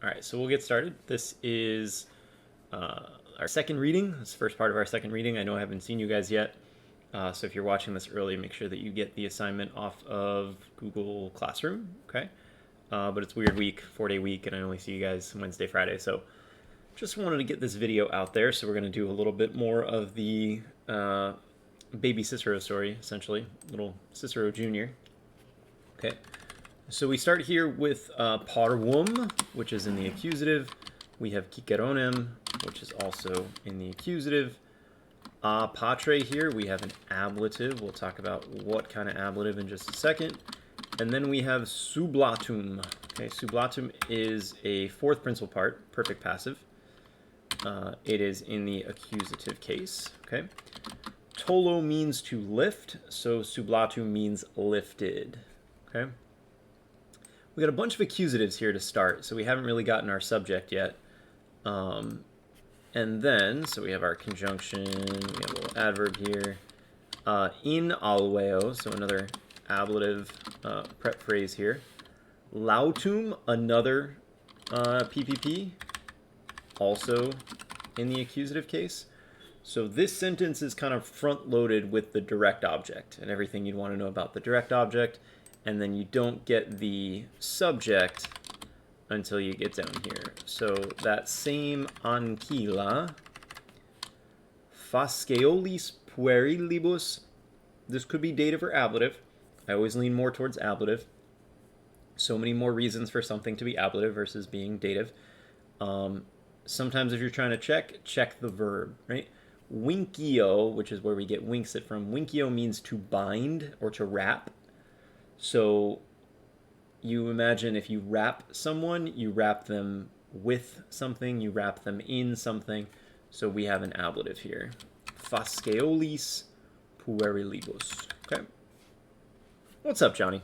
All right, so we'll get started. This is our second reading. This is the first part of our second reading. I know I haven't seen you guys yet, so if you're watching this early, make sure that you get the assignment off of Google Classroom, okay? But it's a weird week, 4-day week, and I only see you guys Wednesday, Friday, so just wanted to get this video out there. So we're going to do a little bit more of the baby Cicero story, essentially, little Cicero Jr., okay? So we start here with parvum, which is in the accusative. We have kikeronem, which is also in the accusative. A patre here, we have an ablative. We'll talk about what kind of ablative in just a second. And then we have sublatum. Okay, sublatum is a fourth principal part, perfect passive. It is in the accusative case. Okay. Tolo means to lift, so sublatum means lifted. Okay. We got a bunch of accusatives here to start, so we haven't really gotten our subject yet. And then, so we have our conjunction, we have a little adverb here. In alveo, so another ablative prep phrase here. Lautum, another PPP, also in the accusative case. So this sentence is kind of front-loaded with the direct object and everything you'd want to know about the direct object. And then you don't get the subject until you get down here. So that same ankyla, fasceolis puerilibus, this could be dative or ablative. I always lean more towards ablative. So many more reasons for something to be ablative versus being dative. Sometimes if you're trying to check the verb, right? Winkio, which is where we get winks it from, winkio means to bind or to wrap. So you imagine if you wrap someone, you wrap them with something, you wrap them in something. So we have an ablative here. Fasceolis puerilibus. Okay. What's up, Johnny?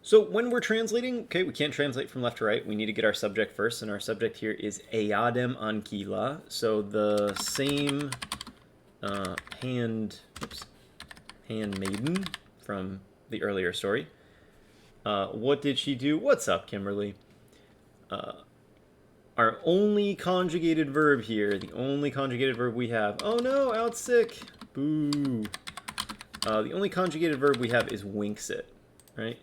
So when we're translating, okay, we can't translate from left to right. We need to get our subject first, and our subject here is eadem ankyla. So the same handmaiden from the earlier story. What did she do? What's up, Kimberly? Our only conjugated verb here, the only conjugated verb we have. Oh no, out sick. Boo. The only conjugated verb we have is winks it, right?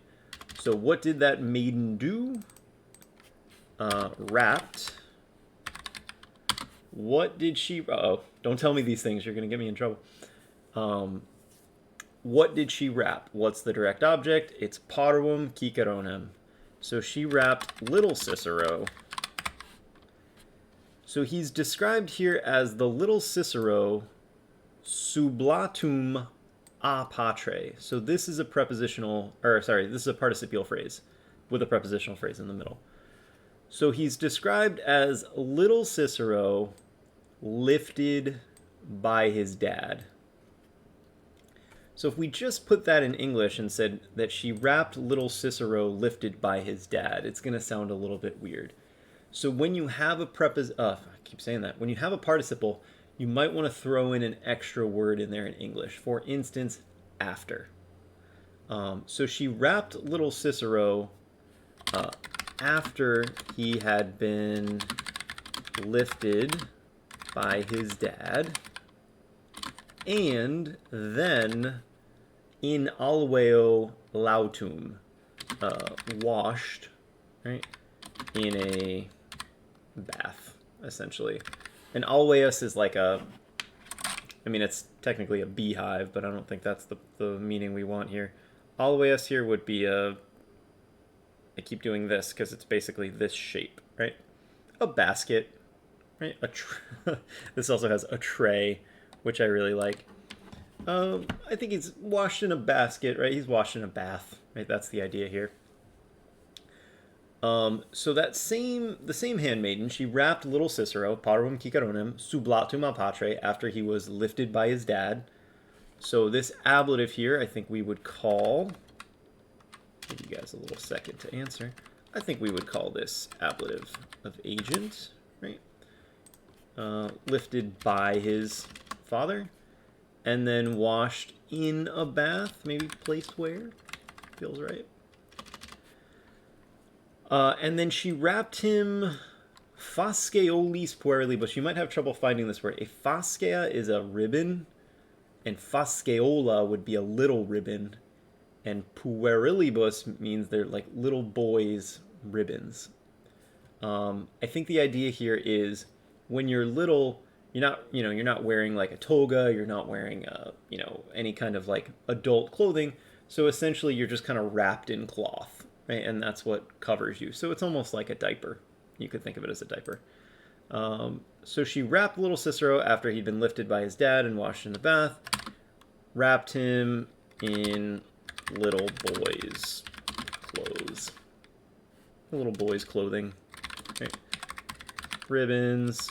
So what did that maiden do? Wrapped. What did she... Uh-oh, don't tell me these things. You're going to get me in trouble. What did she wrap? What's the direct object? It's parvum kikeronem. So she wrapped little Cicero. So he's described here as the little Cicero sublatum a patre. So this is a prepositional, or sorry, this is a participial phrase with a prepositional phrase in the middle. So he's described as little Cicero lifted by his dad. So if we just put that in English and said that she wrapped little Cicero lifted by his dad, it's going to sound a little bit weird. So when you have a I keep saying that. When you have a participle, you might want to throw in an extra word in there in English. For instance, after. So she wrapped little Cicero after he had been lifted by his dad, and then in alveo lautum, washed, right, in a bath, essentially. And alveus is like a, I mean, it's technically a beehive, but I don't think that's the meaning we want here. Alveus here would be a, I keep doing this because it's basically this shape, right? A basket, right? This also has a tray, which I really like. I think he's washed in a basket, right? He's washed in a bath, right? That's the idea here. So the same handmaiden, she wrapped little Cicero, parvum kikeronem, sublatum a patre, after he was lifted by his dad. So this ablative here, I think we would call, give you guys a little second to answer. I think we would call this ablative of agent, right? Lifted by his father, and then washed in a bath, maybe placed where? Feels right. And then she wrapped him fasceolis puerilibus. You might have trouble finding this word. A fascia is a ribbon, and fasceola would be a little ribbon, and puerilibus means they're like little boys' ribbons. I think the idea here is when you're little, you're not wearing like a toga, you're not wearing any kind of like adult clothing. So essentially, you're just kind of wrapped in cloth, right? And that's what covers you. So it's almost like a diaper. You could think of it as a diaper. So she wrapped little Cicero after he'd been lifted by his dad and washed in the bath. Wrapped him in little boys' clothes. Little boys' clothing. Right. Ribbons.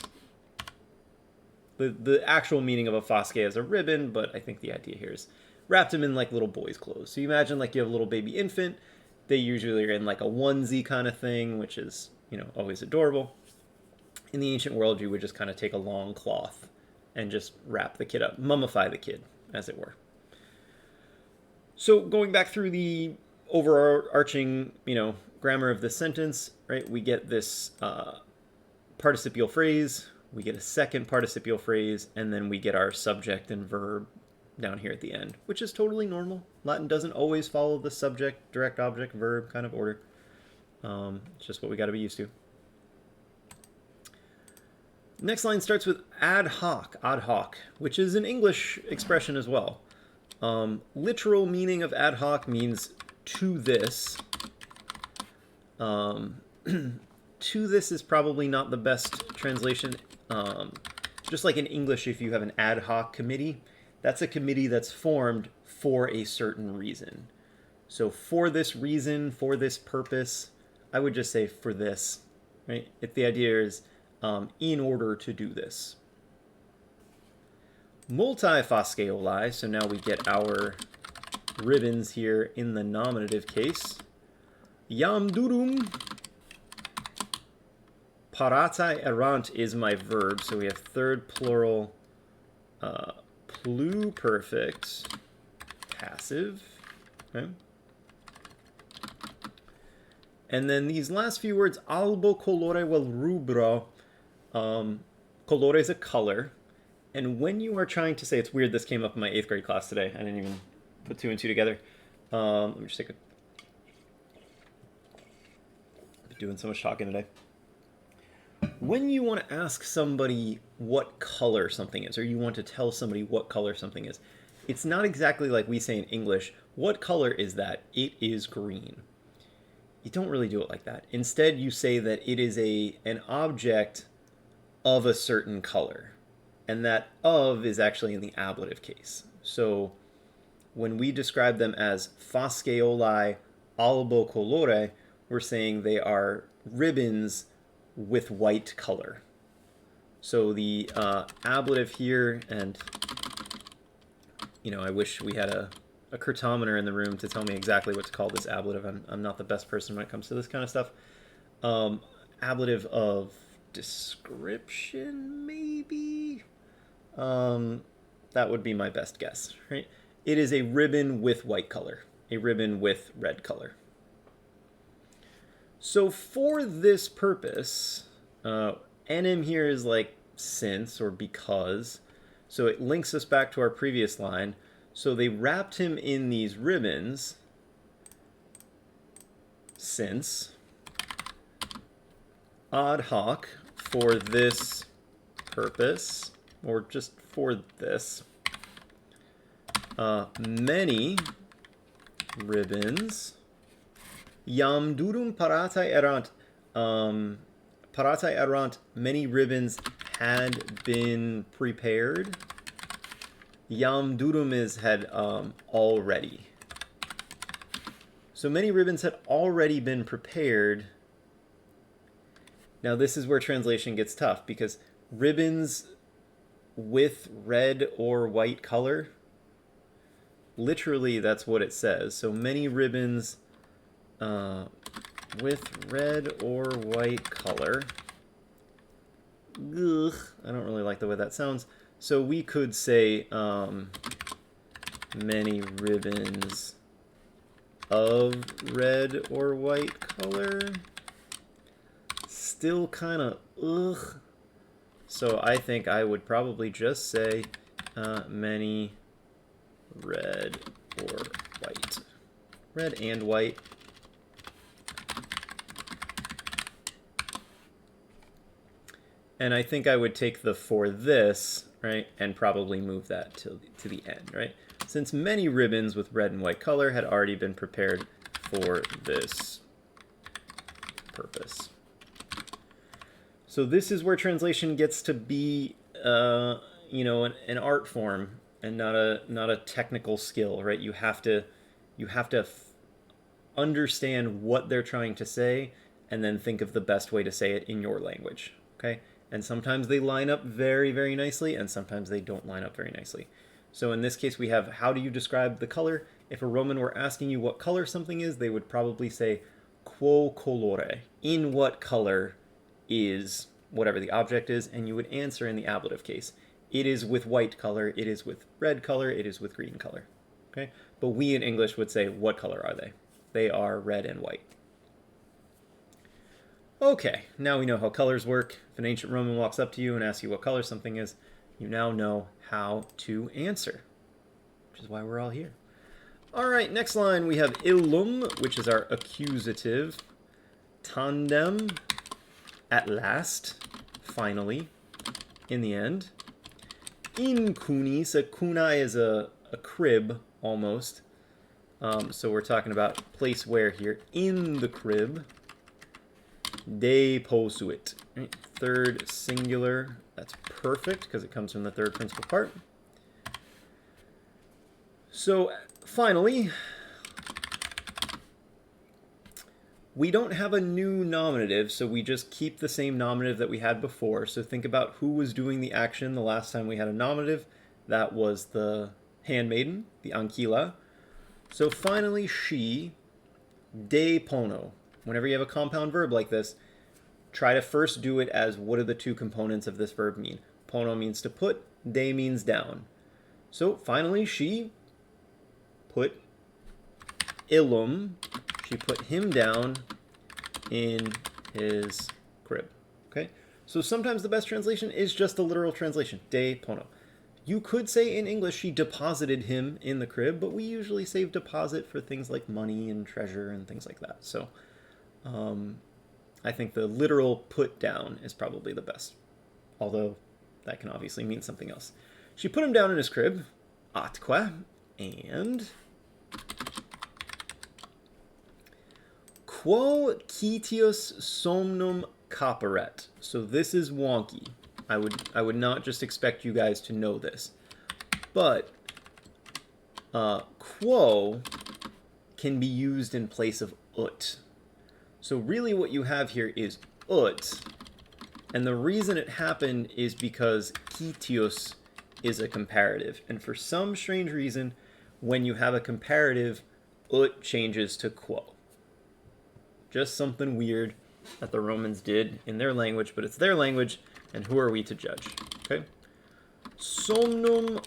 The actual meaning of a fasce is a ribbon, but I think the idea here is wrapped him in like little boys' clothes. So you imagine like you have a little baby infant. They usually are in like a onesie kind of thing, which is, always adorable. In the ancient world, you would just kind of take a long cloth and just wrap the kid up, mummify the kid, as it were. So going back through the overarching, grammar of this sentence, right, we get this participial phrase, we get a second participial phrase, and then we get our subject and verb down here at the end, which is totally normal. Latin doesn't always follow the subject, direct object, verb kind of order. It's just what we got to be used to. Next line starts with ad hoc, which is an English expression as well. Literal meaning of ad hoc means to this. To this is probably not the best translation. Just like in English, if you have an ad hoc committee, that's a committee that's formed for a certain reason. So for this reason, for this purpose, I would just say for this, right? If the idea is in order to do this. Multifasceoli, so now we get our ribbons here in the nominative case. Iam durum paratae erant is my verb, so we have third plural pluperfect passive. Okay. And then these last few words, albo colore vel rubro. Colore is a color. And when you are trying to say, it's weird, this came up in my 8th grade class today. I didn't even put 2 and 2 together. Let me just take a... I've been doing so much talking today. When you want to ask somebody what color something is, or you want to tell somebody what color something is, it's not exactly like we say in English, what color is that? It is green. You don't really do it like that. Instead, you say that it is an object of a certain color. And that of is actually in the ablative case. So when we describe them as fasceoli albo colore, we're saying they are ribbons with white color. So the ablative here, and I wish we had a curtometer in the room to tell me exactly what to call this ablative. I'm not the best person when it comes to this kind of stuff. Ablative of description, maybe? That would be my best guess, right? It is a ribbon with white color, a ribbon with red color. So for this purpose, enim here is like since or because, so it links us back to our previous line. So they wrapped him in these ribbons since ad hoc for this purpose, or just for this, many ribbons, iam durum paratae erant, paratae erant, many ribbons had been prepared. Iam durum is had already. So many ribbons had already been prepared. Now this is where translation gets tough, because ribbons with red or white color, literally that's what it says. So many ribbons with red or white color. Ugh, I don't really like the way that sounds. So we could say many ribbons of red or white color. still kind of ugh. So I think I would probably just say many red or white. Red and white. And I think I would take the for this, right, and probably move that to the end, right? Since many ribbons with red and white color had already been prepared for this purpose. So this is where translation gets to be, you know, an art form and not a technical skill, right? You have to understand what they're trying to say and then think of the best way to say it in your language, okay? And sometimes they line up very, very nicely, and sometimes they don't line up very nicely. So in this case, we have, how do you describe the color? If a Roman were asking you what color something is, they would probably say, quo colore? In what color is whatever the object is? And you would answer in the ablative case. It is with white color, it is with red color, it is with green color. Okay? But we in English would say, what color are they? They are red and white. Okay, now we know how colors work. If an ancient Roman walks up to you and asks you what color something is, you now know how to answer, which is why we're all here. All right, next line we have illum, which is our accusative. Tandem, at last, finally, in the end. In cuni, so cuna is a crib, almost. So we're talking about place where here, in the crib. Deposuit. Right? Third singular. That's perfect because it comes from the third principal part. So finally, we don't have a new nominative, so we just keep the same nominative that we had before. So think about who was doing the action the last time we had a nominative. That was the handmaiden, the Ankyla. So finally, she, depono. Whenever you have a compound verb like this, try to first do it as what do the two components of this verb mean. Pono means to put, de means down. So finally, she put illum, she put him down in his crib. Okay? So sometimes the best translation is just a literal translation, depono. You could say in English she deposited him in the crib, but we usually save deposit for things like money and treasure and things like that. So I think the literal put down is probably the best, although that can obviously mean something else. She put him down in his crib, atque, and quo citius somnum caperet. So this is wonky. I would not just expect you guys to know this, but quo can be used in place of ut. So really what you have here is ut, and the reason it happened is because citius is a comparative, and for some strange reason, when you have a comparative, ut changes to quo. Just something weird that the Romans did in their language, but it's their language, and who are we to judge? Okay. Somnum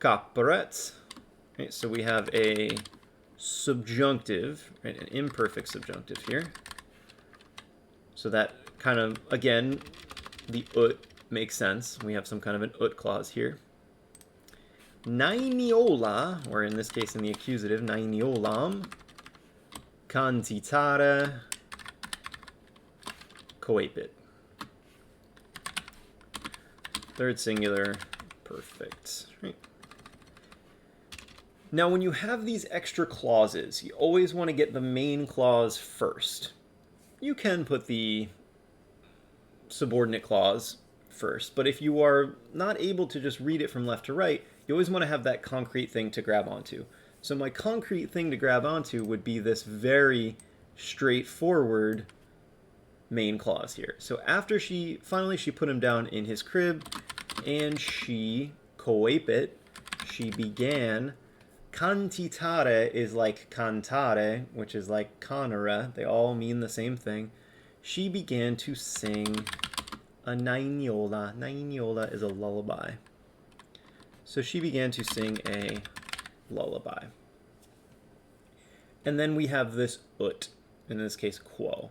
caperet. Okay, so we have a subjunctive, right, an imperfect subjunctive here. So that kind of, again, the ut makes sense. We have some kind of an ut clause here. Nainiola, or in this case in the accusative, nainiolam, cantitare, coepit. Third singular, perfect. Right. Now when you have these extra clauses, you always want to get the main clause first. You can put the subordinate clause first, but if you are not able to just read it from left to right, you always want to have that concrete thing to grab onto. So my concrete thing to grab onto would be this very straightforward main clause here. So after she put him down in his crib, and she coepit, she began. Cantitare is like cantare, which is like canere. They all mean the same thing. She began to sing a nainiola. Nainiola is a lullaby. So she began to sing a lullaby. And then we have this ut, in this case quo.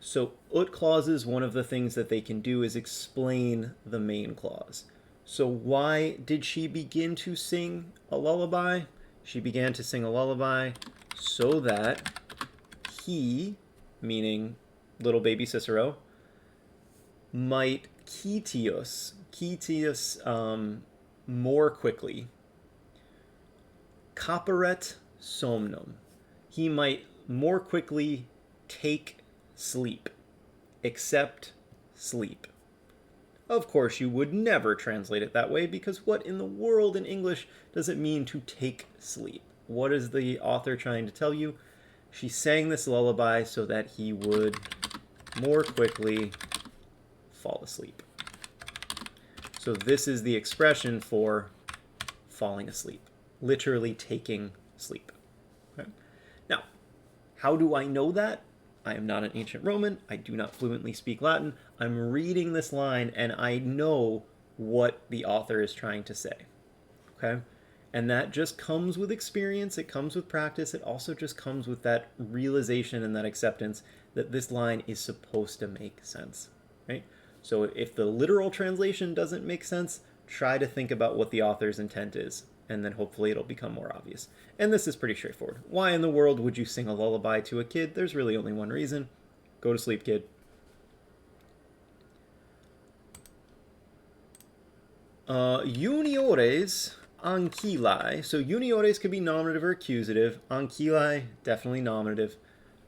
So ut clauses, one of the things that they can do is explain the main clause. So why did she begin to sing a lullaby? She began to sing a lullaby so that he, meaning little baby Cicero, might kitios more quickly, caperet somnum, he might more quickly take sleep, accept sleep. Of course, you would never translate it that way, because what in the world in English does it mean to take sleep? What is the author trying to tell you? She sang this lullaby so that he would more quickly fall asleep. So this is the expression for falling asleep, literally taking sleep. Okay? Now, how do I know that? I am not an ancient Roman. I do not fluently speak Latin. I'm reading this line and I know what the author is trying to say. Okay? And that just comes with experience. It comes with practice. It also just comes with that realization and that acceptance that this line is supposed to make sense. Right? So if the literal translation doesn't make sense, try to think about what the author's intent is, and then hopefully it'll become more obvious. And this is pretty straightforward. Why in the world would you sing a lullaby to a kid? There's really only one reason. Go to sleep, kid. Juniores ancilli. So juniores could be nominative or accusative. Ancilli, definitely nominative.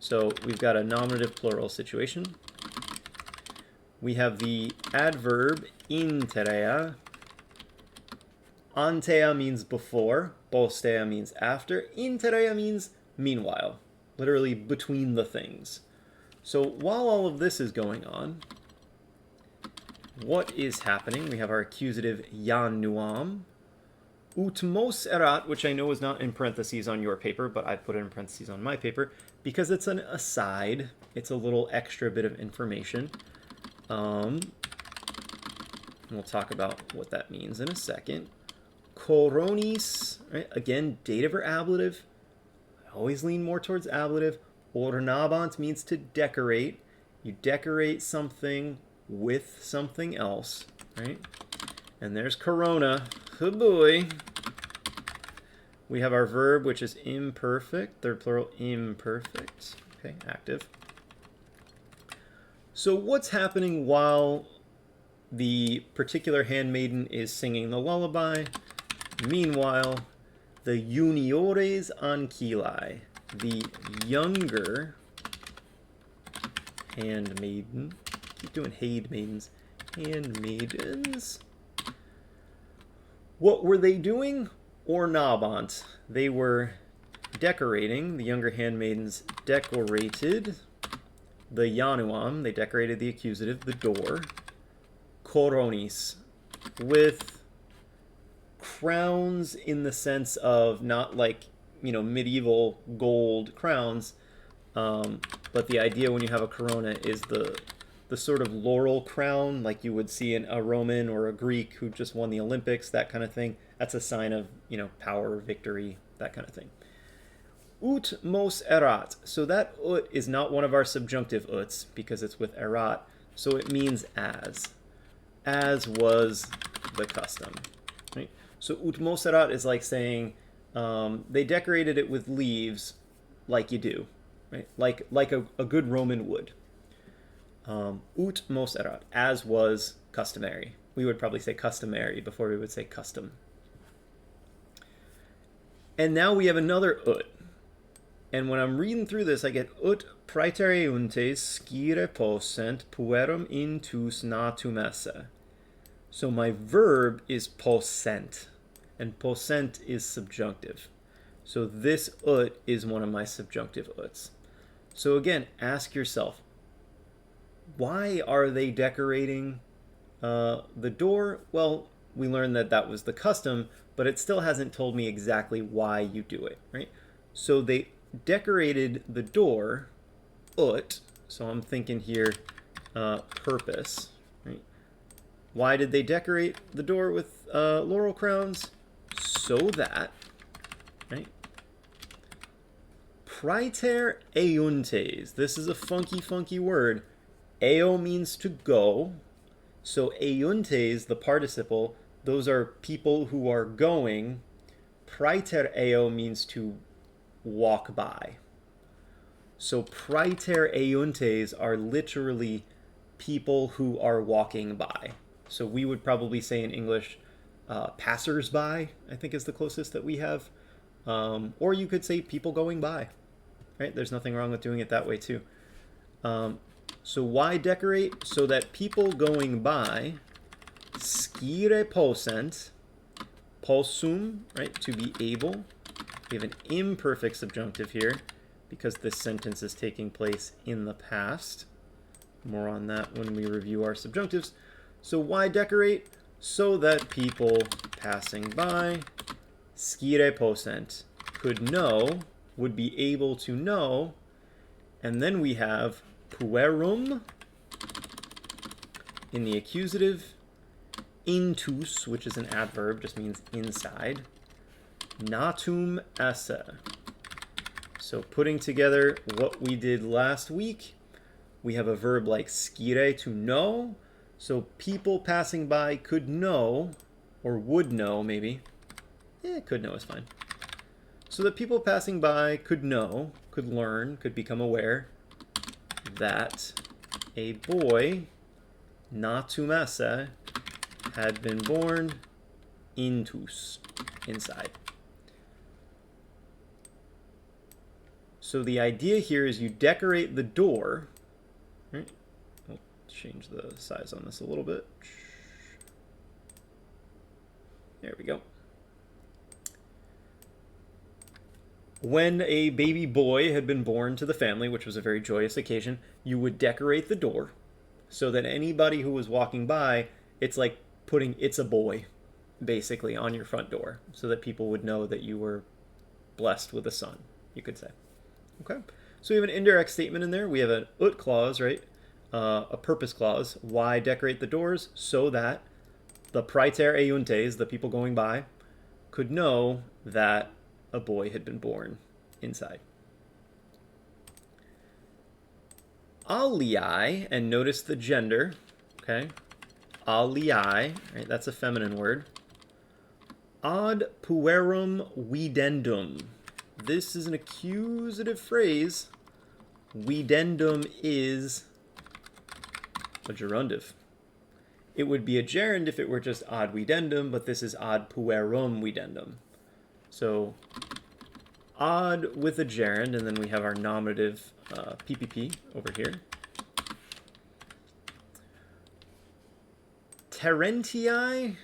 So we've got a nominative plural situation. We have the adverb interea. Antea means before, postea means after, interea means meanwhile, literally between the things. So while all of this is going on, what is happening? We have our accusative januam. Utmos erat, which I know is not in parentheses on your paper, but I put it in parentheses on my paper because it's an aside. It's a little extra bit of information. We'll talk about what that means in a second. Coronis, right? Again, dative or ablative. I always lean more towards ablative. Ornabant means to decorate. You decorate something with something else, right? And there's corona. Oh boy. We have our verb, which is imperfect. Third plural, imperfect. Okay, active. So what's happening while the particular handmaiden is singing the lullaby? Meanwhile, the juniores ancilli, the younger handmaiden, keep doing handmaidens, handmaidens. What were they doing? Ornabant. They were decorating. The younger handmaidens decorated the januam. They decorated the accusative, the door. Coronis, with crowns in the sense of not like, medieval gold crowns, but the idea when you have a corona is the sort of laurel crown like you would see in a Roman or a Greek who just won the Olympics, that kind of thing. That's a sign of, power, victory, that kind of thing. Ut mos erat. So that ut is not one of our subjunctive uts because it's with erat. So it means as was the custom. Right? So ut mos erat is like saying they decorated it with leaves like you do, right? Like a good Roman would. Ut mos erat, as was customary. We would probably say customary before we would say custom. And now we have another ut. And when I'm reading through this, I get ut praetereuntes scire possent puerum intus natum esse. So my verb is possent, and possent is subjunctive. So this ut is one of my subjunctive uts. So again, ask yourself, why are they decorating the door? Well, we learned that was the custom, but it still hasn't told me exactly why you do it, right? So they decorated the door, ut, so I'm thinking here purpose, right? Why did they decorate the door with laurel crowns? So that, right? praeter euntes. This is a funky, funky word. Eo means to go. So euntes, the participle, those are people who are going. Praeter eo means to walk by. So praeter euntes are literally people who are walking by. So we would probably say in English, passers-by, I think is the closest that we have. Or you could say people going by, right? There's nothing wrong with doing it that way too. So why decorate? So that people going by, scire possent, possum, right, to be able. We have an imperfect subjunctive here because this sentence is taking place in the past. More on that when we review our subjunctives. So why decorate? So that people passing by, scire possent, could know, would be able to know. And then we have puerum in the accusative, intus, which is an adverb, just means inside, natum esse. So putting together what we did last week, we have a verb like scire, to know. So people passing by could know, or would know maybe. Could know is fine. So that people passing by could know, could learn, could become aware that a boy, natum esse, had been born intus, inside. So the idea here is you decorate the door. Right? I'll change the size on this a little bit. There we go. When a baby boy had been born to the family, which was a very joyous occasion, you would decorate the door so that anybody who was walking by, it's like putting "it's a boy" basically on your front door so that people would know that you were blessed with a son, you could say. Okay, so we have an indirect statement in there. We have an ut clause, right? A purpose clause. Why decorate the doors? So that the praeter euntes, the people going by, could know that a boy had been born inside. Alii, and notice the gender, okay? Alii, right? That's a feminine word. Ad puerum videndum. This is an accusative phrase. Videndum is a gerundive. It would be a gerund if it were just ad videndum, but this is ad puerum videndum. So ad with a gerund, and then we have our nominative PPP over here. Terentii,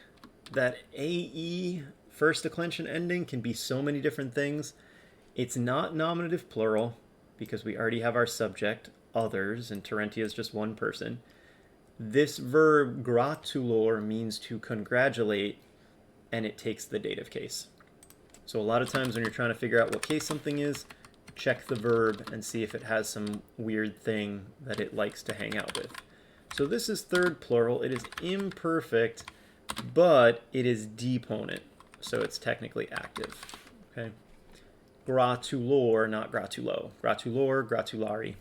that AE first declension ending can be so many different things. It's not nominative plural because we already have our subject, others, and Terentia is just one person. This verb gratulor means to congratulate, and it takes the dative case. So a lot of times when you're trying to figure out what case something is, check the verb and see if it has some weird thing that it likes to hang out with. So this is third plural. It is imperfect, but it is deponent, so it's technically active. Okay, gratulor, not gratulo. Gratulor, gratulari.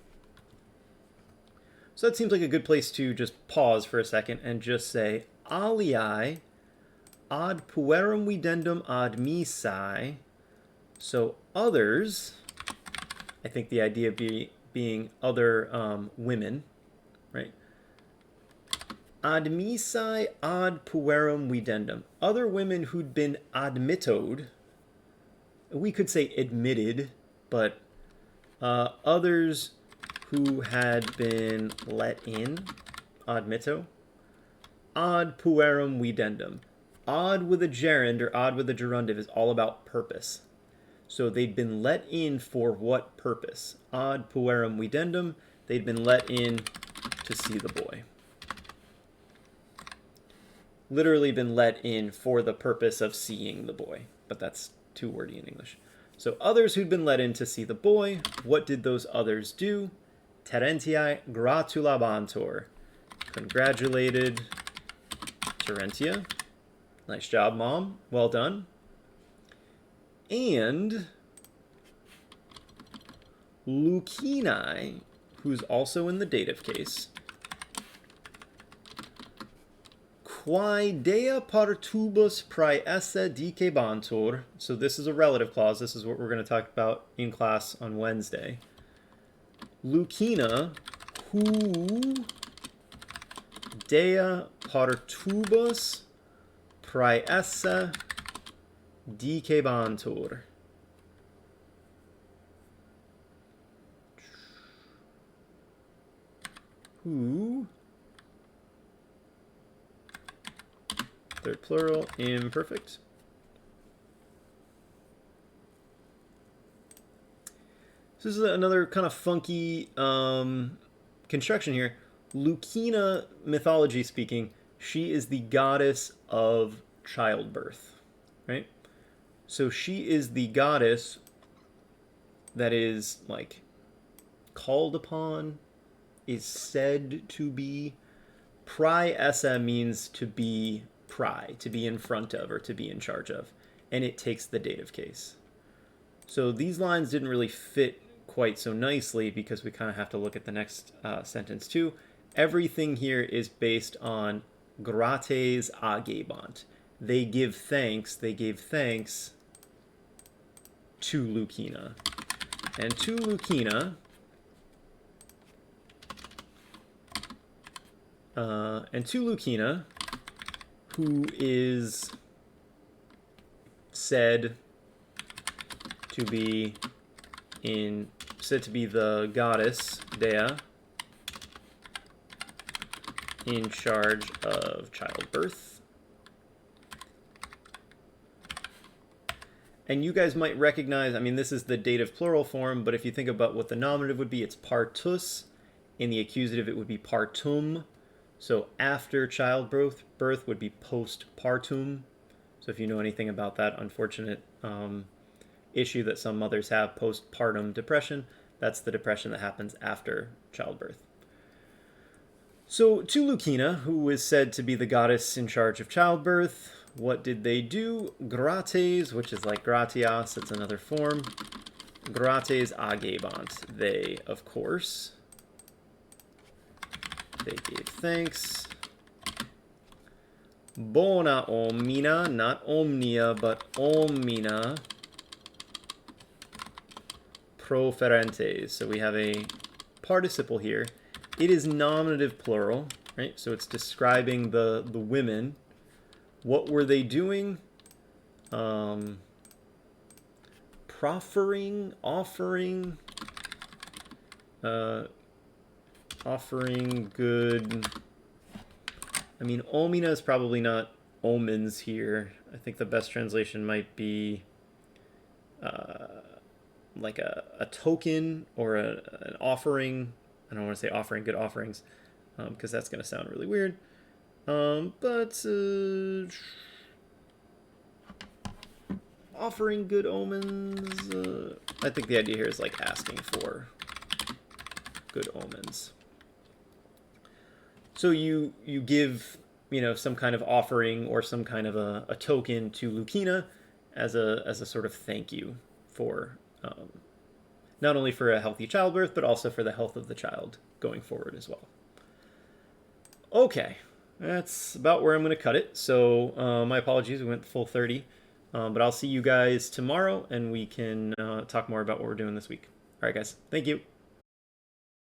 So that seems like a good place to just pause for a second and just say alii ad puerum videndum ad missae. So others, I think the idea being other women, right? Ad missae ad puerum videndum. Other women who'd been admitted. We could say admitted, but others who had been let in, admitto. Ad puerum videndum. Ad with a gerund or ad with a gerundive is all about purpose. So they'd been let in for what purpose? Ad puerum videndum. They'd been let in to see the boy. Literally been let in for the purpose of seeing the boy, but that's too wordy in English. So others who'd been let in to see the boy, what did those others do? Terentiae gratulabantur. Congratulated Terentia. Nice job, Mom. Well done. And Lucini, who's also in the dative case, quae dea partibus praeesse dicebantur. So this is a relative clause. This is what we're going to talk about in class on Wednesday. Lucina, who dea partibus praeesse dicebantur. Who, third plural, imperfect. So this is another kind of funky construction here. Lucina, mythology speaking, she is the goddess of childbirth, right? So she is the goddess that is like called upon, is said to be. Praeesse means to be to be in front of or to be in charge of, and it takes the dative case. So these lines didn't really fit quite so nicely because we kind of have to look at the next sentence too. Everything here is based on grates agebant. They give thanks. They gave thanks to Lucina. And to Lucina, who is said to be the goddess Dea in charge of childbirth. And you guys might recognize, I mean, this is the dative plural form, but if you think about what the nominative would be, it's partus. In the accusative, it would be partum. So after childbirth, birth would be postpartum. So if you know anything about that unfortunate issue that some mothers have, postpartum depression, that's the depression that happens after childbirth. So to Lucina, who is said to be the goddess in charge of childbirth, what did they do? Grates, which is like gratias, it's another form. Grates agebant. They, of course, they gave thanks. Bona omnia, not omnia, but omnia proferentes. So we have a participle here. It is nominative plural, right? So it's describing the women. What were they doing? Proffering, offering good. I mean, omina is probably not omens here. I think the best translation might be like a token or an offering. I don't want to say offering good offerings because that's going to sound really weird. But offering good omens, I think the idea here is like asking for good omens. So you give, some kind of offering or some kind of a token to Lucina as a sort of thank you for not only for a healthy childbirth, but also for the health of the child going forward as well. Okay, that's about where I'm going to cut it. So my apologies, we went full 30. But I'll see you guys tomorrow, and we can talk more about what we're doing this week. All right, guys. Thank you.